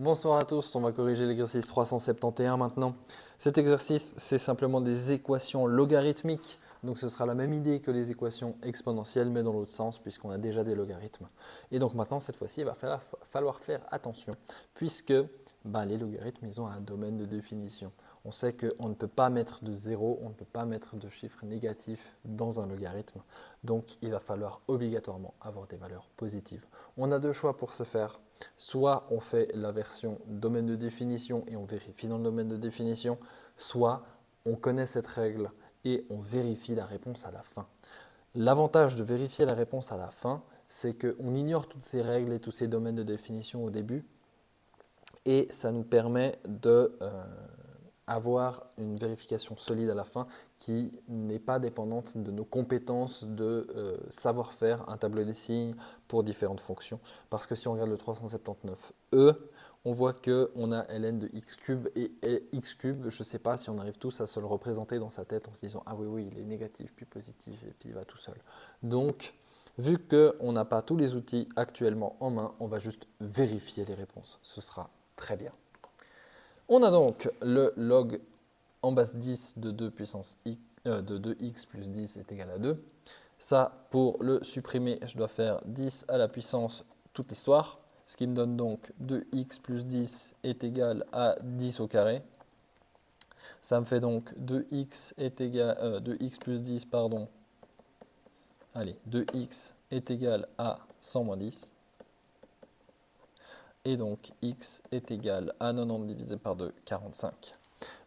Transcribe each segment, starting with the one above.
Bonsoir à tous, on va corriger l'exercice 371 maintenant. Cet exercice, c'est simplement des équations logarithmiques. Donc ce sera la même idée que les équations exponentielles, mais dans l'autre sens, puisqu'on a déjà des logarithmes. Et donc maintenant, cette fois-ci, il va falloir faire attention, puisque les logarithmes, ils ont un domaine de définition. On sait qu'on ne peut pas mettre de zéro, on ne peut pas mettre de chiffres négatifs dans un logarithme. Donc il va falloir obligatoirement avoir des valeurs positives. On a deux choix pour ce faire. Soit on fait la version domaine de définition et on vérifie dans le domaine de définition, soit on connaît cette règle et on vérifie la réponse à la fin. L'avantage de vérifier la réponse à la fin, c'est qu'on ignore toutes ces règles et tous ces domaines de définition au début et ça nous permet de avoir une vérification solide à la fin qui n'est pas dépendante de nos compétences de savoir-faire, un tableau des signes pour différentes fonctions. Parce que si on regarde le 379e, on voit qu'on a ln de x cube et x cube, je ne sais pas si on arrive tous à se le représenter dans sa tête en se disant « Ah oui, il est négatif puis positif et puis il va tout seul ». Donc, vu qu'on n'a pas tous les outils actuellement en main, on va juste vérifier les réponses. Ce sera très bien. On a donc le log en base 10 de 2 puissance x, de 2x plus 10 est égal à 2. Ça, pour le supprimer, je dois faire 10 à la puissance toute l'histoire, ce qui me donne donc 2x plus 10 est égal à 10 au carré. Ça me fait donc 2x est égal, 2x plus 10, pardon. Allez, 2x est égal à 100 moins 10. Et donc x est égal à 90 divisé par 2, 45.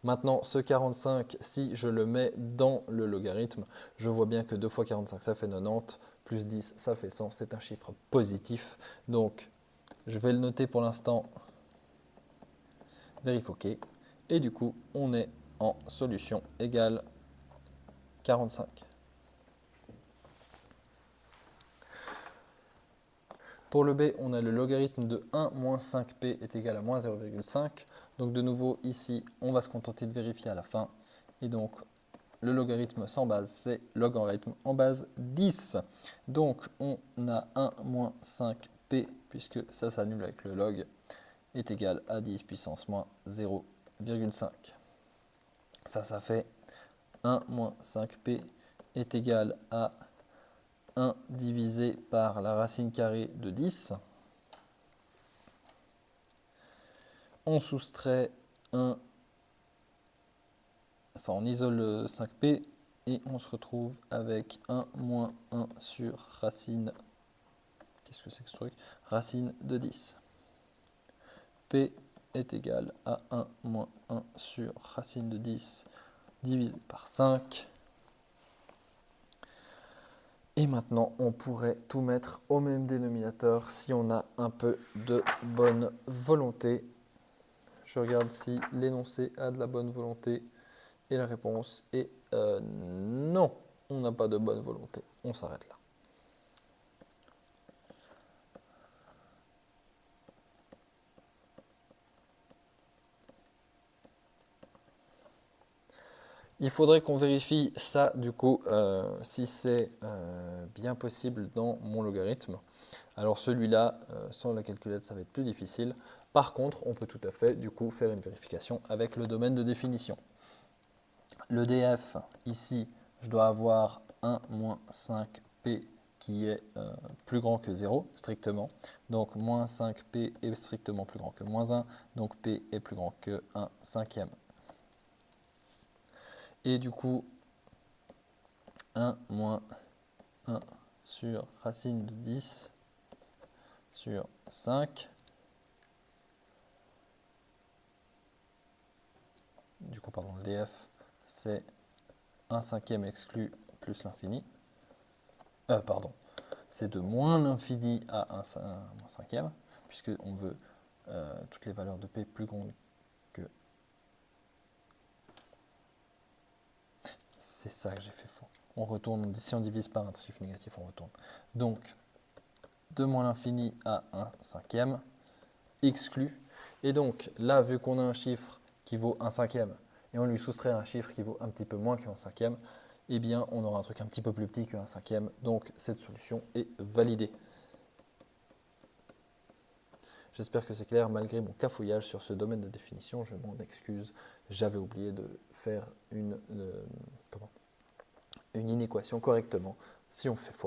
Maintenant, ce 45, si je le mets dans le logarithme, je vois bien que 2 fois 45, ça fait 90, plus 10, ça fait 100, c'est un chiffre positif. Donc, je vais le noter pour l'instant, vérifie OK. Et du coup, on est en solution égale 45. Pour le b, on a le logarithme de 1 moins 5p est égal à moins 0,5. Donc de nouveau, ici, on va se contenter de vérifier à la fin. Et donc, le logarithme sans base, c'est logarithme en base 10. Donc, on a 1 moins 5p, puisque ça s'annule avec le log, est égal à 10 puissance moins 0,5. Ça fait 1 moins 5p est égal à 1 divisé par la racine carrée de 10. On soustrait 1, enfin on isole le 5p et on se retrouve avec 1 moins 1 sur racine, qu'est-ce que c'est que ce truc? Racine de 10. P est égal à 1 moins 1 sur racine de 10 divisé par 5. Et maintenant, on pourrait tout mettre au même dénominateur si on a un peu de bonne volonté. Je regarde si l'énoncé a de la bonne volonté et la réponse est non, on n'a pas de bonne volonté. On s'arrête là. Il faudrait qu'on vérifie ça du coup si c'est bien possible dans mon logarithme. Alors celui-là, sans la calculette, ça va être plus difficile. Par contre, on peut tout à fait du coup faire une vérification avec le domaine de définition. Le df, ici, je dois avoir 1 moins 5p qui est plus grand que 0, strictement. Donc moins 5p est strictement plus grand que moins 1, donc p est plus grand que 1 cinquième. Et du coup, 1 moins 1 sur racine de 10 sur 5. Du coup, pardon, le df, c'est 1 cinquième exclu plus l'infini. Pardon, c'est de moins l'infini à 1 cinquième, puisqu'on veut toutes les valeurs de p plus grandes que... C'est ça que j'ai fait faux. On retourne, si on divise par un chiffre négatif, on retourne. Donc, de moins l'infini à 1 cinquième, exclu. Et donc, là, vu qu'on a un chiffre qui vaut 1 cinquième, et on lui soustrait un chiffre qui vaut un petit peu moins qu'un cinquième, eh bien, on aura un truc un petit peu plus petit qu'un cinquième. Donc, cette solution est validée. J'espère que c'est clair malgré mon cafouillage sur ce domaine de définition. Je m'en excuse. J'avais oublié de faire une inéquation correctement. Si on fait x-,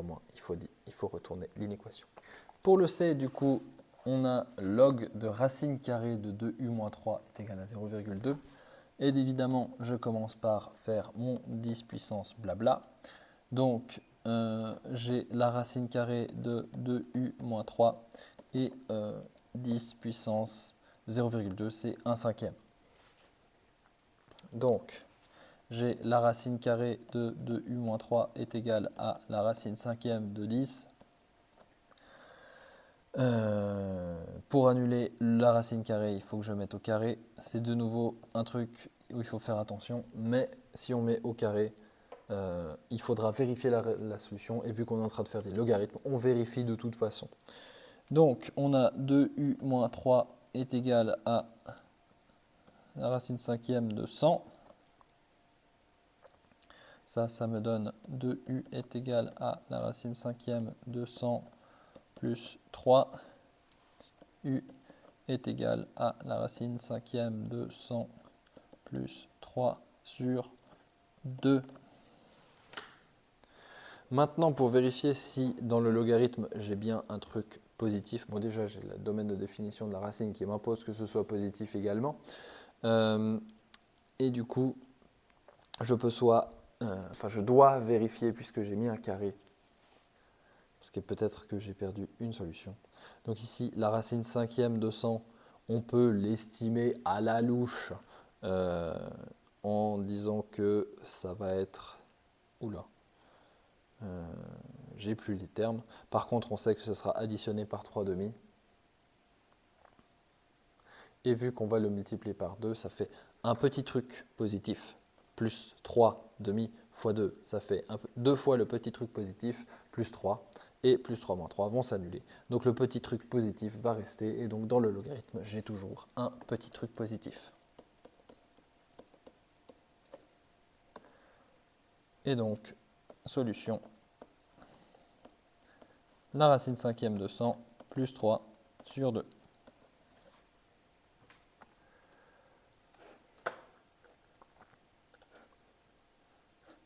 il faut retourner l'inéquation. Pour le C, du coup, on a log de racine carrée de 2u-3 est égal à 0,2. Et évidemment, je commence par faire mon 10 puissance blabla. Donc, j'ai la racine carrée de 2u-3 et 10 puissance 0,2, c'est 1/5. Donc, j'ai la racine carrée de 2u-3 est égale à la racine cinquième de 10. Pour annuler la racine carrée, il faut que je mette au carré. C'est de nouveau un truc où il faut faire attention, mais si on met au carré, il faudra vérifier la solution. Et vu qu'on est en train de faire des logarithmes, on vérifie de toute façon. Donc, on a 2u-3 est égal à la racine cinquième de 100. Ça me donne 2u est égal à la racine cinquième de 100 plus 3. U est égal à la racine cinquième de 100 plus 3 sur 2. Maintenant, pour vérifier si dans le logarithme, j'ai bien un truc positif. Bon, déjà, j'ai le domaine de définition de la racine qui m'impose que ce soit positif également. Et du coup, je dois vérifier puisque j'ai mis un carré. Parce que peut-être que j'ai perdu une solution. Donc ici, la racine cinquième de 100, on peut l'estimer à la louche en disant que ça va être... Oula, j'ai plus les termes. Par contre, on sait que ce sera additionné par 3 demi. Et vu qu'on va le multiplier par 2, ça fait un petit truc positif. Plus 3 demi fois 2, ça fait 2 fois le petit truc positif, plus 3. Et plus 3 moins 3 vont s'annuler. Donc le petit truc positif va rester. Et donc dans le logarithme, j'ai toujours un petit truc positif. Et donc, solution. La racine cinquième de 100 plus 3 sur 2.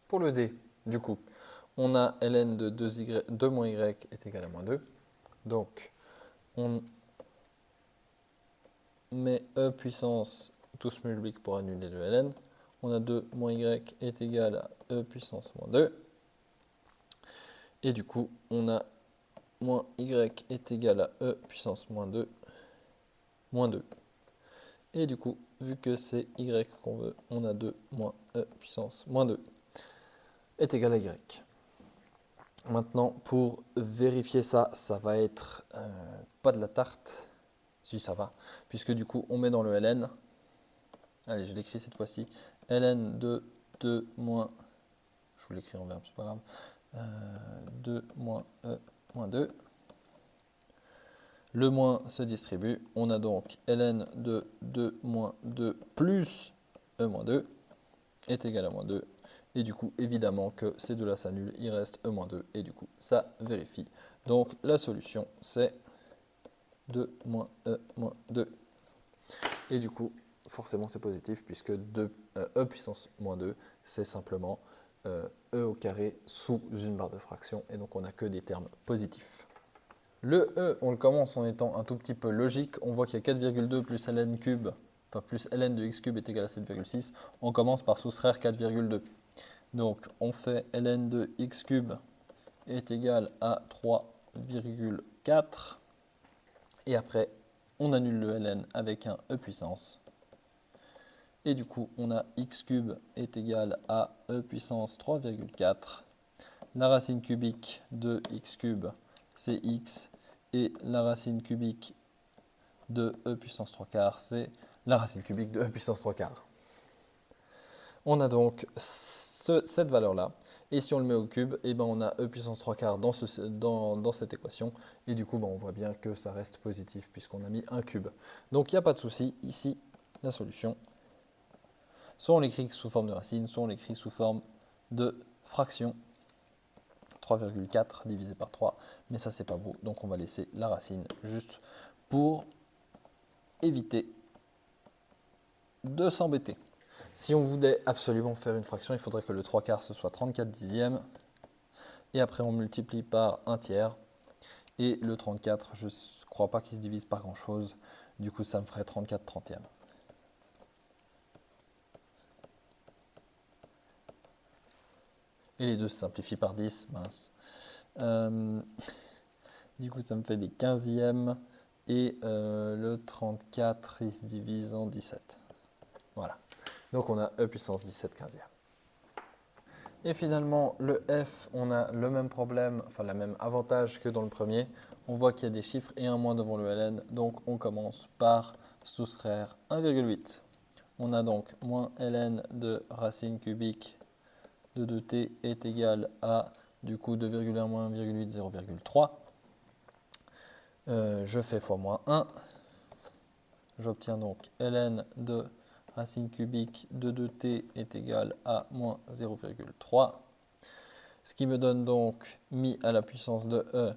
Pour le D, du coup, on a ln de 2 moins y est égal à moins 2. Donc, on met e puissance, tout se multiplie pour annuler le ln. On a 2 moins y est égal à e puissance moins 2. Et du coup, on a moins y est égal à e puissance moins 2, moins 2. Et du coup, vu que c'est y qu'on veut, on a 2 moins e puissance moins 2 est égal à y. Maintenant, pour vérifier ça, ça va être pas de la tarte, si ça va, puisque du coup, on met dans le ln, allez, je l'écris cette fois-ci, ln de 2 moins, je vous l'écris en verbe, c'est pas grave, 2 moins e moins 2. Le moins se distribue, on a donc ln de 2 moins 2 plus e moins 2 est égal à moins 2. Et du coup, évidemment que ces deux-là s'annulent, il reste e moins 2 et du coup, ça vérifie. Donc la solution, c'est 2 moins e moins 2. Et du coup, forcément, c'est positif puisque e puissance moins 2, c'est simplement e au carré sous une barre de fraction. Et donc, on n'a que des termes positifs. Le e, on le commence en étant un tout petit peu logique. On voit qu'il y a 4,2 plus ln cube, enfin plus ln de x cube est égal à 7,6. On commence par soustraire 4,2. Donc, on fait ln de x cube est égal à 3,4. Et après, on annule le ln avec un e puissance. Et du coup, on a x cube est égal à e puissance 3,4. La racine cubique de x cube, c'est x. Et la racine cubique de e puissance 3 quarts, c'est la racine cubique de e puissance 3 quarts. On a donc cette valeur-là. Et si on le met au cube, eh ben on a e puissance 3 quarts dans cette équation. Et du coup, ben on voit bien que ça reste positif puisqu'on a mis un cube. Donc il n'y a pas de souci. Ici, la solution. Soit on l'écrit sous forme de racine, soit on l'écrit sous forme de fraction. 3,4 divisé par 3. Mais ça, c'est pas beau. Donc on va laisser la racine juste pour éviter de s'embêter. Si on voulait absolument faire une fraction, il faudrait que le 3/4 ce soit 34 dixièmes. Et après, on multiplie par 1 tiers. Et le 34, je ne crois pas qu'il se divise par grand-chose. Du coup, ça me ferait 34 trentièmes. Et les deux se simplifient par 10, mince. Du coup, ça me fait des 15e. Et le 34, il se divise en 17. Voilà. Donc, on a e puissance 17 15e. Et finalement, le f, on a le même problème, enfin le même avantage que dans le premier. On voit qu'il y a des chiffres et un moins devant le ln. Donc, on commence par soustraire 1,8. On a donc moins ln de racine cubique de 2t est égal à, du coup, 2,1 moins 1,8, 0,3. Je fais fois moins 1. J'obtiens donc ln de racine cubique de 2t est égal à moins 0,3. Ce qui me donne donc, mis à la puissance de e,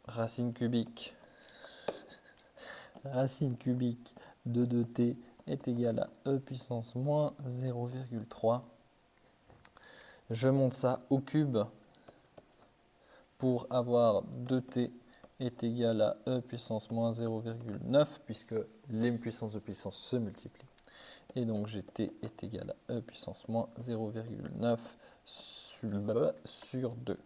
racine cubique de 2t est égal à e puissance moins 0,3. Je monte ça au cube pour avoir 2t est égal à e puissance moins 0,9 puisque les puissances de puissance se multiplient. Et donc gt est égal à e puissance moins 0,9 sur 2.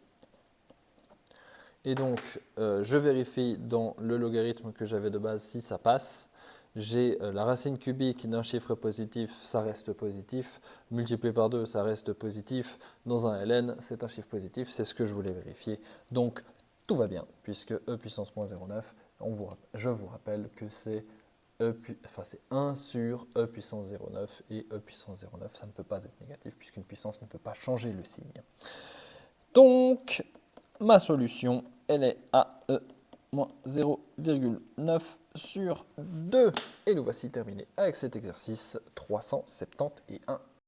Et donc je vérifie dans le logarithme que j'avais de base si ça passe. J'ai la racine cubique d'un chiffre positif, ça reste positif. Multiplié par 2, ça reste positif. Dans un ln, c'est un chiffre positif. C'est ce que je voulais vérifier. Donc, tout va bien, puisque e puissance moins 0,9, je vous rappelle que c'est 1 sur e puissance 0,9. Et e puissance 0,9, ça ne peut pas être négatif, puisqu'une puissance ne peut pas changer le signe. Donc, ma solution, elle est à e moins 0,9 sur 2. Et nous voici terminés avec cet exercice 371.